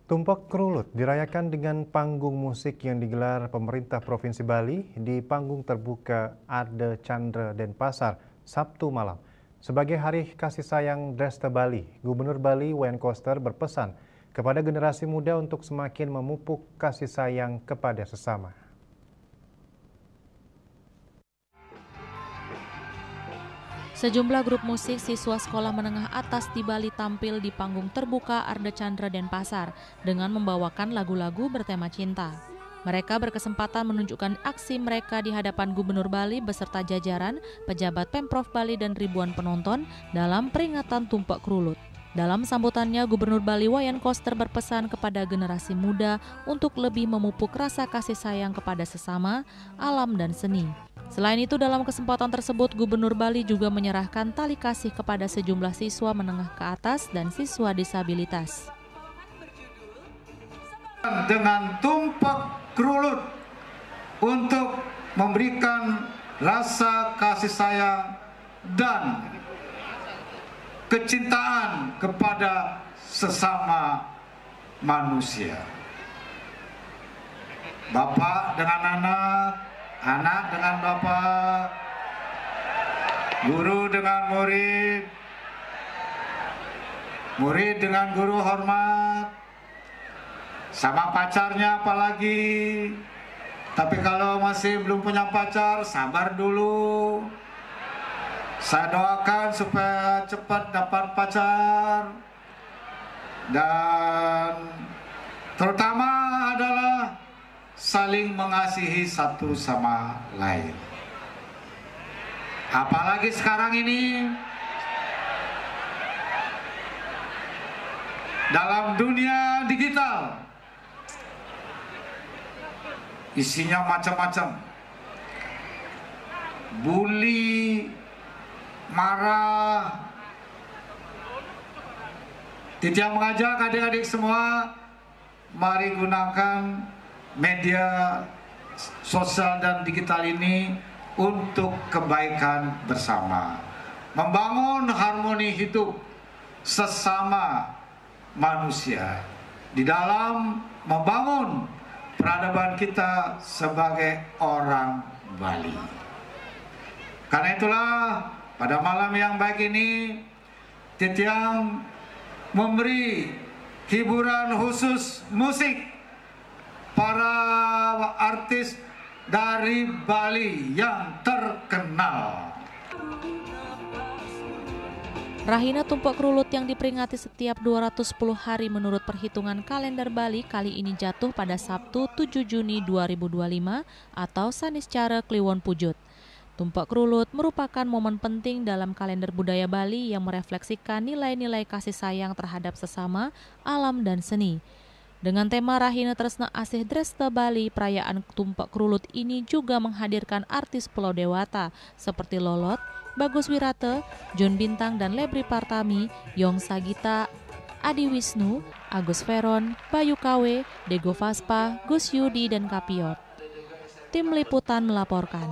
Tumpak Krulut dirayakan dengan panggung musik yang digelar pemerintah Provinsi Bali di panggung terbuka Ade Chandra Denpasar, Sabtu malam. Sebagai Hari Kasih Sayang Dresta Bali, Gubernur Bali Wayan Koster berpesan kepada generasi muda untuk semakin memupuk kasih sayang kepada sesama. Sejumlah grup musik siswa sekolah menengah atas di Bali tampil di panggung terbuka Ade Chandra Denpasar dengan membawakan lagu-lagu bertema cinta. Mereka berkesempatan menunjukkan aksi mereka di hadapan Gubernur Bali beserta jajaran, pejabat Pemprov Bali dan ribuan penonton dalam peringatan Tumpak Krulut. Dalam sambutannya, Gubernur Bali Wayan Koster berpesan kepada generasi muda untuk lebih memupuk rasa kasih sayang kepada sesama, alam dan seni. Selain itu, dalam kesempatan tersebut, Gubernur Bali juga menyerahkan tali kasih kepada sejumlah siswa menengah ke atas dan siswa disabilitas. Dengan Tumpak Krulut untuk memberikan rasa kasih sayang dan kecintaan kepada sesama manusia. Bapak dengan anak, anak dengan bapak, guru dengan murid, murid dengan guru hormat, sama pacarnya apalagi. Tapi kalau masih belum punya pacar, sabar dulu. Saya doakan supaya cepat dapat pacar. Dan terutama adalah saling mengasihi satu sama lain. Apalagi sekarang ini dalam dunia digital, isinya macam-macam. Bully, marah. Tidak mengajak adik-adik semua, mari gunakan media sosial dan digital ini untuk kebaikan bersama, membangun harmoni hidup sesama manusia di dalam membangun peradaban kita sebagai orang Bali. Karena itulah pada malam yang baik ini Titiang memberi hiburan khusus musik para artis dari Bali yang terkenal. Rahina Tumpak Krulut yang diperingati setiap 210 hari menurut perhitungan kalender Bali kali ini jatuh pada Sabtu 7 Juni 2025 atau Saniscara Kliwon Pujut. Tumpak Krulut merupakan momen penting dalam kalender budaya Bali yang merefleksikan nilai-nilai kasih sayang terhadap sesama, alam dan seni. Dengan tema Rahina Tresna Asih Dresta Bali, perayaan Tumpak Krulut ini juga menghadirkan artis Pulau Dewata seperti Lolot, Bagus Wirate, John Bintang dan Lebri Partami, Yong Sagita, Adi Wisnu, Agus Veron, Bayu Kawe, Dego Vaspa, Gus Yudi dan Kapiot. Tim Liputan melaporkan.